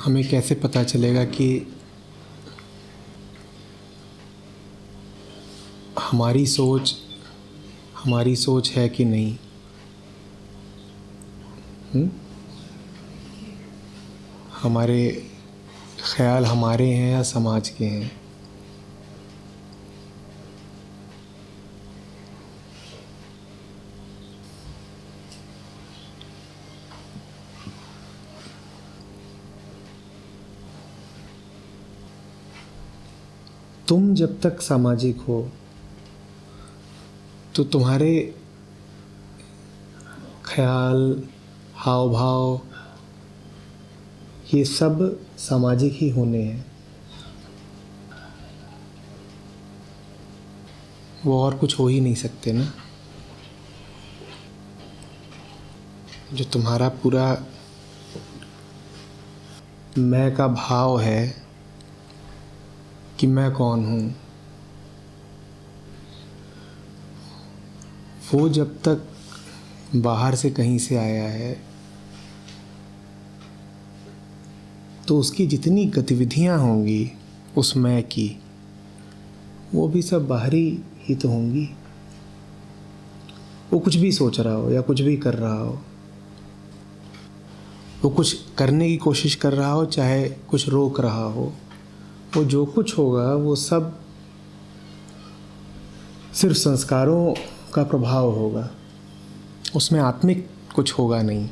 हमें कैसे पता चलेगा कि हमारी सोच है कि नहीं? हमारे ख्याल हमारे हैं या समाज के हैं? तुम जब तक सामाजिक हो तो तुम्हारे ख्याल, हाव भाव, ये सब सामाजिक ही होने हैं। वो और कुछ हो ही नहीं सकते ना। जो तुम्हारा पूरा मैं का भाव है कि मैं कौन हूँ, वो जब तक बाहर से कहीं से आया है तो उसकी जितनी गतिविधियाँ होंगी उस मैं की, वो भी सब बाहरी ही तो होंगी। वो कुछ भी सोच रहा हो या कुछ भी कर रहा हो, वो कुछ करने की कोशिश कर रहा हो चाहे कुछ रोक रहा हो, वो जो कुछ होगा वो सब सिर्फ संस्कारों का प्रभाव होगा। उसमें आत्मिक कुछ होगा नहीं।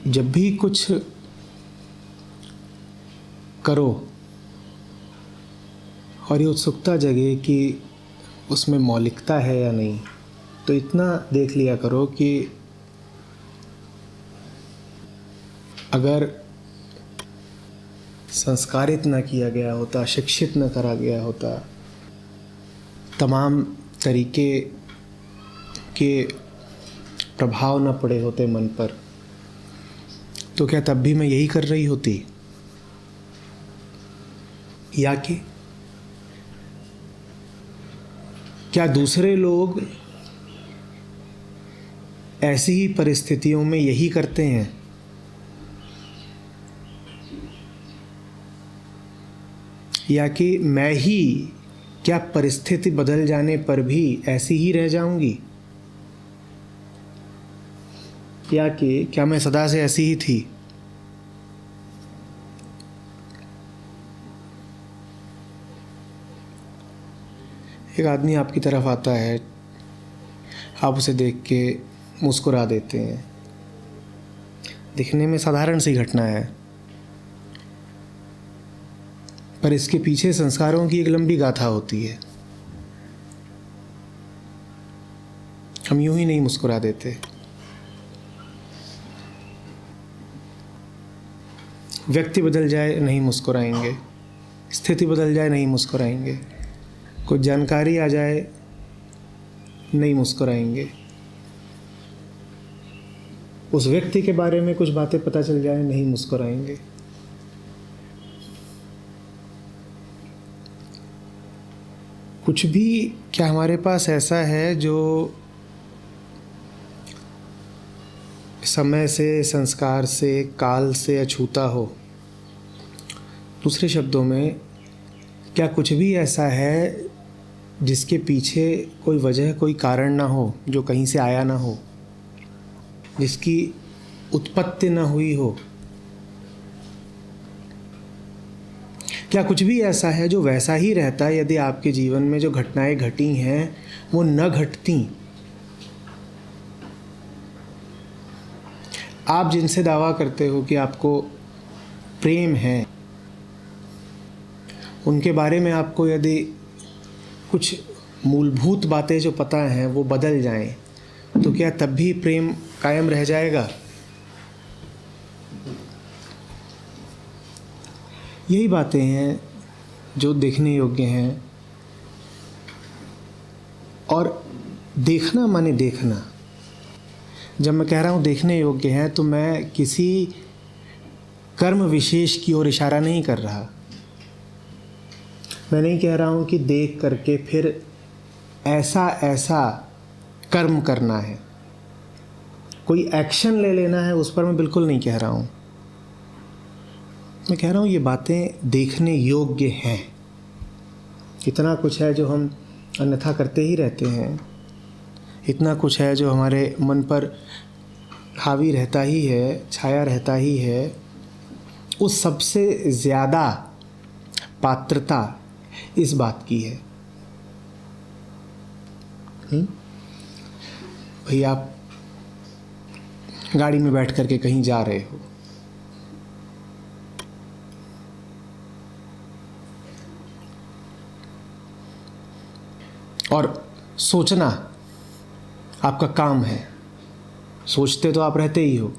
जब भी कुछ करो और ये उत्सुकता जगे कि उसमें मौलिकता है या नहीं, तो इतना देख लिया करो कि अगर संस्कारित न किया गया होता, शिक्षित न करा गया होता, तमाम तरीके के प्रभाव न पड़े होते मन पर, तो क्या तब भी मैं यही कर रही होती? या कि क्या दूसरे लोग ऐसी ही परिस्थितियों में यही करते हैं? या कि मैं ही क्या परिस्थिति बदल जाने पर भी ऐसी ही रह जाऊंगी? या कि क्या मैं सदा से ऐसी ही थी? एक आदमी आपकी तरफ आता है, आप उसे देख के मुस्कुरा देते हैं। दिखने में साधारण सी घटना है, पर इसके पीछे संस्कारों की एक लंबी गाथा होती है। हम यूं ही नहीं मुस्कुरा देते। व्यक्ति बदल जाए नहीं मुस्कुराएंगे, स्थिति बदल जाए नहीं मुस्कुराएंगे, कुछ जानकारी आ जाए नहीं मुस्कुराएंगे, उस व्यक्ति के बारे में कुछ बातें पता चल जाए नहीं मुस्कुराएंगे। कुछ भी क्या हमारे पास ऐसा है जो समय से, संस्कार से, काल से अछूता हो? दूसरे शब्दों में, क्या कुछ भी ऐसा है जिसके पीछे कोई वजह, कोई कारण ना हो, जो कहीं से आया ना हो, जिसकी उत्पत्ति ना हुई हो? क्या कुछ भी ऐसा है जो वैसा ही रहता है यदि आपके जीवन में जो घटनाएं घटी हैं वो न घटती? आप जिनसे दावा करते हो कि आपको प्रेम है, उनके बारे में आपको यदि कुछ मूलभूत बातें जो पता हैं वो बदल जाएं, तो क्या तब भी प्रेम कायम रह जाएगा? यही बातें हैं जो देखने योग्य हैं। और देखना माने देखना। जब मैं कह रहा हूँ देखने योग्य हैं तो मैं किसी कर्म विशेष की ओर इशारा नहीं कर रहा। मैं नहीं कह रहा हूँ कि देख करके फिर ऐसा ऐसा कर्म करना है, कोई एक्शन ले लेना है, उस पर मैं बिल्कुल नहीं कह रहा हूँ। मैं कह रहा हूँ ये बातें देखने योग्य हैं। इतना कुछ है जो हम अन्यथा करते ही रहते हैं, इतना कुछ है जो हमारे मन पर हावी रहता ही है, छाया रहता ही है। उस सबसे ज़्यादा पात्रता इस बात की है। भाई आप गाड़ी में बैठ करके कहीं जा रहे हो, और सोचना आपका काम है, सोचते तो आप रहते ही हो।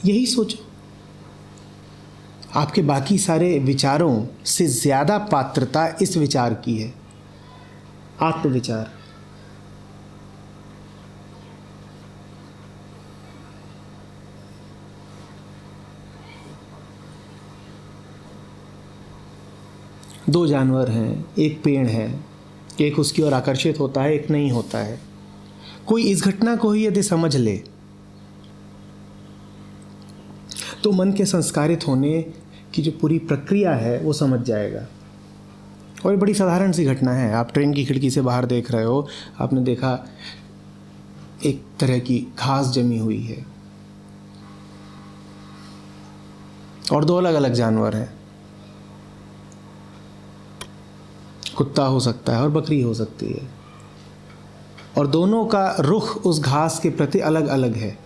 यही सोचो, आपके बाकी सारे विचारों से ज़्यादा पात्रता इस विचार की है, आत्मविचार। दो जानवर हैं, एक पेड़ है, एक उसकी ओर आकर्षित होता है, एक नहीं होता है। कोई इस घटना को ही यदि समझ ले तो मन के संस्कारित होने की जो पूरी प्रक्रिया है वो समझ जाएगा। और ये बड़ी साधारण सी घटना है। आप ट्रेन की खिड़की से बाहर देख रहे हो, आपने देखा एक तरह की घास जमी हुई है और दो अलग अलग जानवर हैं, कुत्ता हो सकता है और बकरी हो सकती है, और दोनों का रुख उस घास के प्रति अलग अलग है।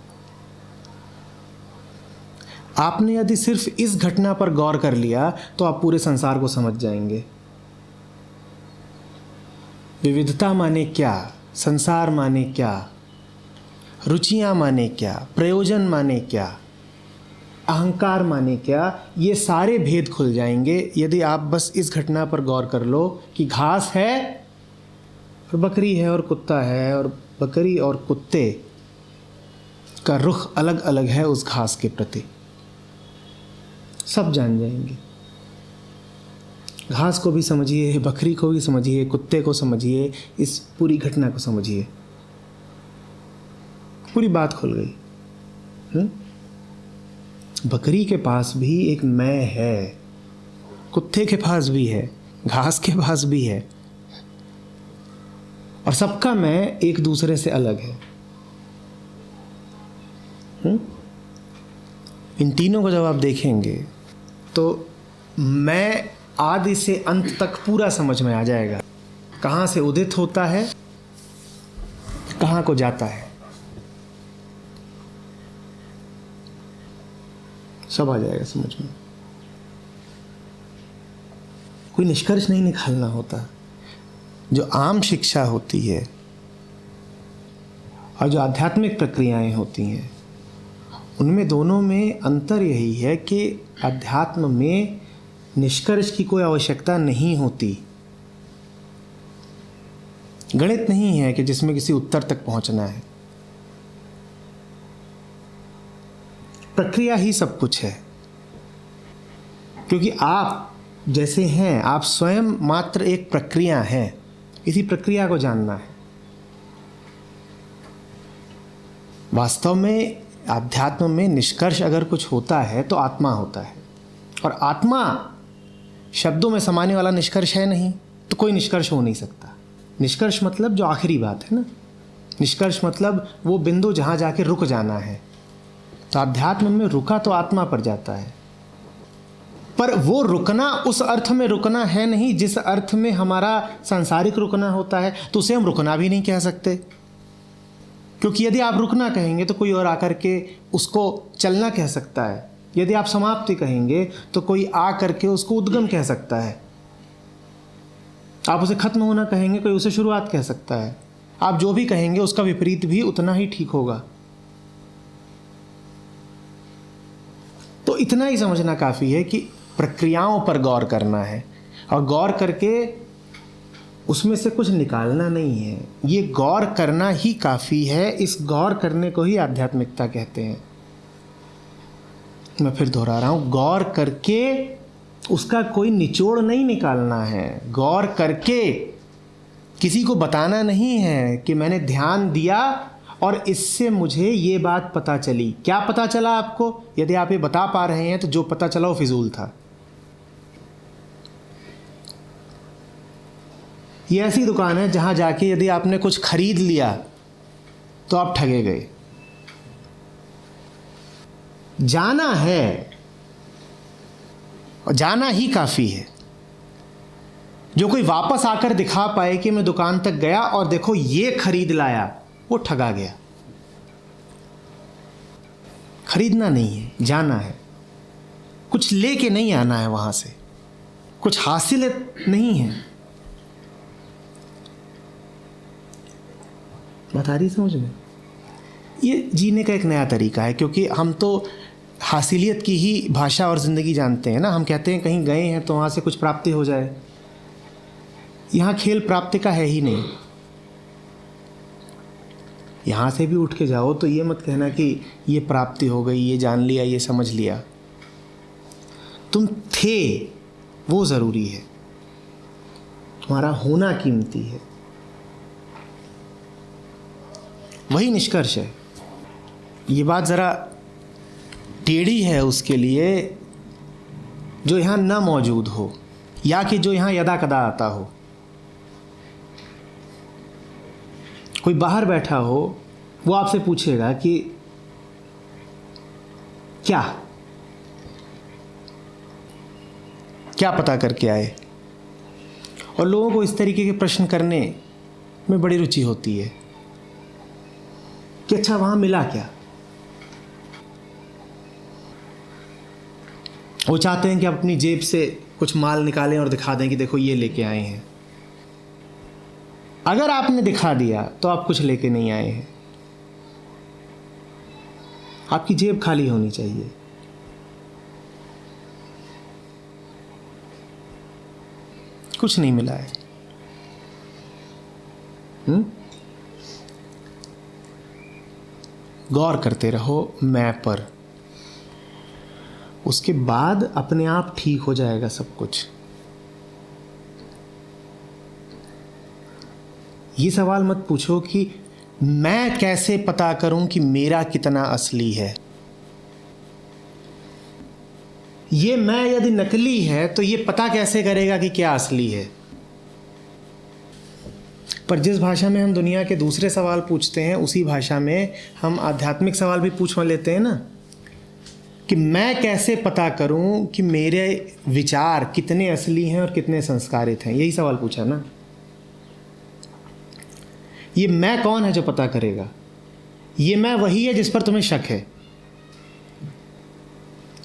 आपने यदि सिर्फ इस घटना पर गौर कर लिया तो आप पूरे संसार को समझ जाएंगे। विविधता माने क्या, संसार माने क्या, रुचियां माने क्या, प्रयोजन माने क्या, अहंकार माने क्या, ये सारे भेद खुल जाएंगे यदि आप बस इस घटना पर गौर कर लो कि घास है और बकरी है और कुत्ता है, और बकरी और कुत्ते का रुख अलग अलग है उस घास के प्रति। सब जान जाएंगे। घास को भी समझिए, बकरी को भी समझिए, कुत्ते को समझिए, इस पूरी घटना को समझिए, पूरी बात खुल गई। बकरी के पास भी एक मैं है, कुत्ते के पास भी है, घास के पास भी है, और सबका मैं एक दूसरे से अलग है। इन तीनों को जब आप देखेंगे तो मैं आदि से अंत तक पूरा समझ में आ जाएगा। कहाँ से उदित होता है, कहाँ को जाता है, सब आ जाएगा समझ में। कोई निष्कर्ष नहीं निकालना होता। जो आम शिक्षा होती है और जो आध्यात्मिक प्रक्रियाएं होती हैं, उनमें दोनों में अंतर यही है कि अध्यात्म में निष्कर्ष की कोई आवश्यकता नहीं होती। गणित नहीं है कि जिसमें किसी उत्तर तक पहुंचना है। प्रक्रिया ही सब कुछ है, क्योंकि आप जैसे हैं, आप स्वयं मात्र एक प्रक्रिया हैं। इसी प्रक्रिया को जानना है। वास्तव में आध्यात्म में निष्कर्ष अगर कुछ होता है तो आत्मा होता है, और आत्मा शब्दों में समाने वाला निष्कर्ष है नहीं, तो कोई निष्कर्ष हो नहीं सकता। निष्कर्ष मतलब जो आखिरी बात है ना, निष्कर्ष मतलब वो बिंदु जहाँ जाके रुक जाना है। तो अध्यात्म में रुका तो आत्मा पर जाता है, पर वो रुकना उस अर्थ में रुकना है नहीं जिस अर्थ में हमारा सांसारिक रुकना होता है। तो उसे हम रुकना भी नहीं कह सकते, क्योंकि यदि आप रुकना कहेंगे तो कोई और आकर के उसको चलना कह सकता है। यदि आप समाप्ति कहेंगे तो कोई आ करके उसको उद्गम कह सकता है। आप उसे खत्म होना कहेंगे, कोई उसे शुरुआत कह सकता है। आप जो भी कहेंगे उसका विपरीत भी उतना ही ठीक होगा। तो इतना ही समझना काफ़ी है कि प्रक्रियाओं पर गौर करना है, और गौर करके उसमें से कुछ निकालना नहीं है। ये गौर करना ही काफ़ी है। इस गौर करने को ही आध्यात्मिकता कहते हैं। मैं फिर दोहरा रहा हूँ, गौर करके उसका कोई निचोड़ नहीं निकालना है, गौर करके किसी को बताना नहीं है कि मैंने ध्यान दिया और इससे मुझे ये बात पता चली। क्या पता चला आपको? यदि आप ये बता पा रहे हैं तो जो पता चला वो फिजूल था। ये ऐसी दुकान है जहां जाके यदि आपने कुछ खरीद लिया तो आप ठगे गए। जाना है और जाना ही काफ़ी है। जो कोई वापस आकर दिखा पाए कि मैं दुकान तक गया और देखो ये खरीद लाया, वो ठगा गया। खरीदना नहीं है, जाना है। कुछ लेके नहीं आना है वहां से, कुछ हासिल नहीं है। बात आ रही समझ में? ये जीने का एक नया तरीका है, क्योंकि हम तो हासिलियत की ही भाषा और ज़िंदगी जानते हैं ना। हम कहते हैं कहीं गए हैं तो वहाँ से कुछ प्राप्ति हो जाए। यहाँ खेल प्राप्ति का है ही नहीं। यहाँ से भी उठ के जाओ तो ये मत कहना कि ये प्राप्ति हो गई, ये जान लिया, ये समझ लिया। तुम थे, वो ज़रूरी है। तुम्हारा होना कीमती है, वही निष्कर्ष है। ये बात ज़रा टेढ़ी है उसके लिए जो यहाँ ना मौजूद हो, या कि जो यहाँ यदा कदा आता हो। कोई बाहर बैठा हो, वो आपसे पूछेगा कि क्या क्या पता करके आए। और लोगों को इस तरीके के प्रश्न करने में बड़ी रुचि होती है कि अच्छा वहाँ मिला क्या। वो चाहते हैं कि आप अपनी जेब से कुछ माल निकालें और दिखा दें कि देखो ये लेके आए हैं। अगर आपने दिखा दिया तो आप कुछ लेके नहीं आए हैं। आपकी जेब खाली होनी चाहिए। कुछ नहीं मिला है। गौर करते रहो मैं पर, उसके बाद अपने आप ठीक हो जाएगा सब कुछ। ये सवाल मत पूछो कि मैं कैसे पता करूं कि मेरा कितना असली है। ये मैं यदि नकली है तो ये पता कैसे करेगा कि क्या असली है। पर जिस भाषा में हम दुनिया के दूसरे सवाल पूछते हैं, उसी भाषा में हम आध्यात्मिक सवाल भी पूछ लेते हैं ना, कि मैं कैसे पता करूं कि मेरे विचार कितने असली हैं और कितने संस्कारित हैं। यही सवाल पूछा ना। ये मैं कौन है जो पता करेगा? ये मैं वही है जिस पर तुम्हें शक है।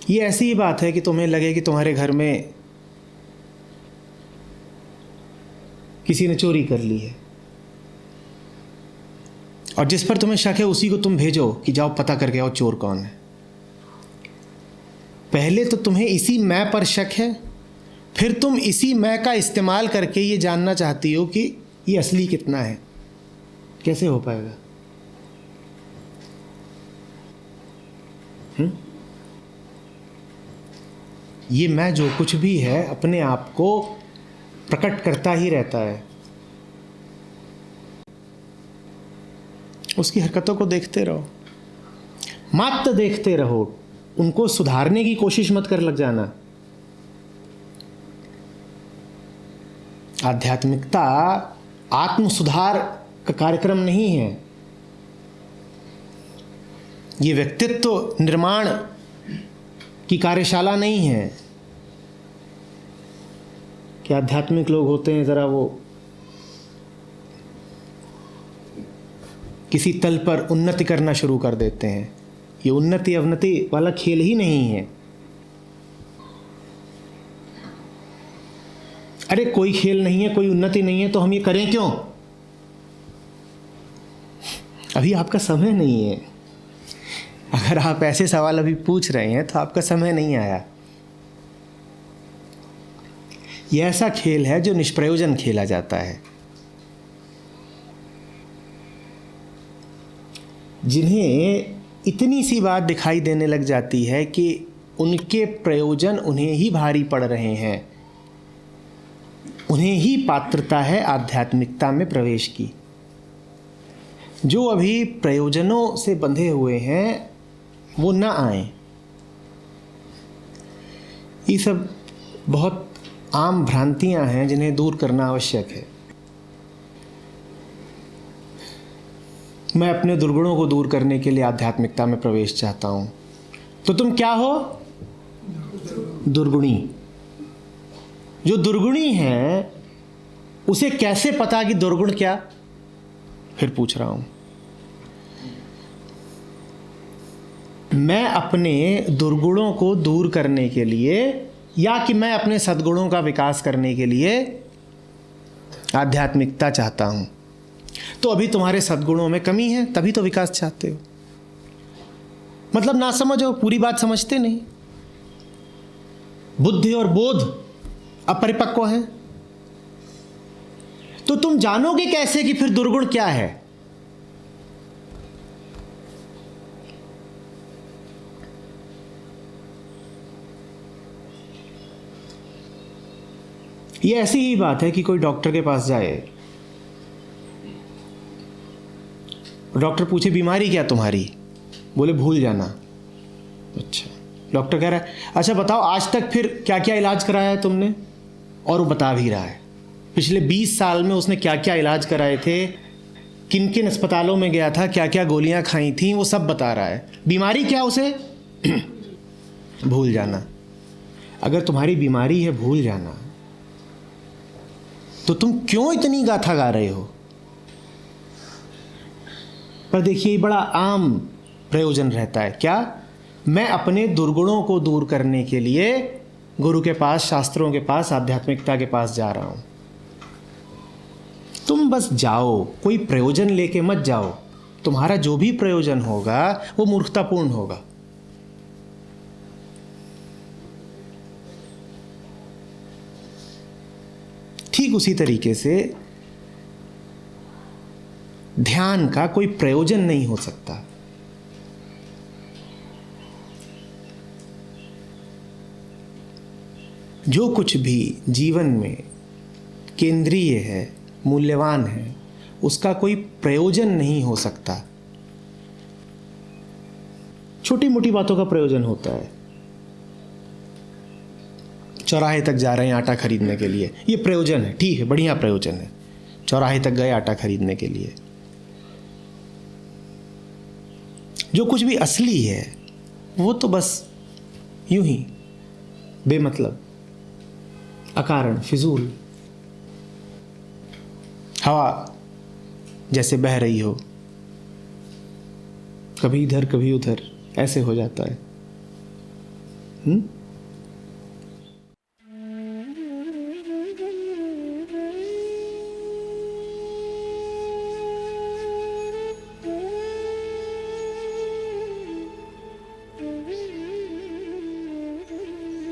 ये ऐसी ही बात है कि तुम्हें लगे कि तुम्हारे घर में किसी ने चोरी कर ली है और जिस पर तुम्हें शक है उसी को तुम भेजो कि जाओ पता करके आओ चोर कौन है। पहले तो तुम्हें इसी मैं पर शक है, फिर तुम इसी मैं का इस्तेमाल करके ये जानना चाहती हो कि ये असली कितना है। कैसे हो पाएगा? ये मैं जो कुछ भी है अपने आप को प्रकट करता ही रहता है। उसकी हरकतों को देखते रहो, मात्र देखते रहो, उनको सुधारने की कोशिश मत कर लग जाना। आध्यात्मिकता आत्म सुधार का कार्यक्रम नहीं है। ये व्यक्तित्व निर्माण की कार्यशाला नहीं है कि आध्यात्मिक लोग होते हैं ज़रा वो किसी तल पर उन्नति करना शुरू कर देते हैं। ये उन्नति अवनति वाला खेल ही नहीं है। अरे कोई खेल नहीं है, कोई उन्नति नहीं है तो हम ये करें क्यों? अभी आपका समय नहीं है। अगर आप ऐसे सवाल अभी पूछ रहे हैं तो आपका समय नहीं आया। यह ऐसा खेल है जो निष्प्रयोजन खेला जाता है। जिन्हें इतनी सी बात दिखाई देने लग जाती है कि उनके प्रयोजन उन्हें ही भारी पड़ रहे हैं, उन्हें ही पात्रता है आध्यात्मिकता में प्रवेश की। जो अभी प्रयोजनों से बंधे हुए हैं वो ना आए। ये सब बहुत आम भ्रांतियां हैं जिन्हें दूर करना आवश्यक है। मैं अपने दुर्गुणों को दूर करने के लिए आध्यात्मिकता में प्रवेश चाहता हूं। तो तुम क्या हो? दुर्गुणी। जो दुर्गुणी है उसे कैसे पता कि दुर्गुण क्या? फिर पूछ रहा हूं, मैं अपने दुर्गुणों को दूर करने के लिए या कि मैं अपने सद्गुणों का विकास करने के लिए आध्यात्मिकता चाहता हूं। तो अभी तुम्हारे सद्गुणों में कमी है, तभी तो विकास चाहते हो। मतलब ना समझो, पूरी बात समझते नहीं। बुद्धि और बोध अपरिपक्व है। तो तुम जानोगे कैसे कि फिर दुर्गुण क्या है? ये ऐसी ही बात है कि कोई डॉक्टर के पास जाए, डॉक्टर पूछे बीमारी क्या तुम्हारी? बोले भूल जाना। अच्छा, डॉक्टर कह रहा है अच्छा बताओ आज तक फिर क्या क्या इलाज कराया है तुमने? और वो बता भी रहा है पिछले 20 साल में उसने क्या क्या इलाज कराए थे, किन किन अस्पतालों में गया था, क्या क्या गोलियां खाई थी, वो सब बता रहा है। बीमारी क्या उसे? भूल जाना। अगर तुम्हारी बीमारी है भूल जाना तो तुम क्यों इतनी गाथा गा रहे हो? पर देखिए बड़ा आम प्रयोजन रहता है। क्या? मैं अपने दुर्गुणों को दूर करने के लिए गुरु के पास, शास्त्रों के पास, आध्यात्मिकता के पास जा रहा हूं। तुम बस जाओ, कोई प्रयोजन लेके मत जाओ। तुम्हारा जो भी प्रयोजन होगा वो मूर्खतापूर्ण होगा। ठीक उसी तरीके से ध्यान का कोई प्रयोजन नहीं हो सकता। जो कुछ भी जीवन में केंद्रीय है, मूल्यवान है, उसका कोई प्रयोजन नहीं हो सकता। छोटी मोटी बातों का प्रयोजन होता है। चौराहे तक जा रहे हैं आटा खरीदने के लिए, ये प्रयोजन है, ठीक है, बढ़िया प्रयोजन है। चौराहे तक गए आटा खरीदने के लिए। जो कुछ भी असली है वो तो बस यूं ही बेमतलब, अकारण, फिजूल, हवा जैसे बह रही हो, कभी इधर कभी उधर, ऐसे हो जाता है।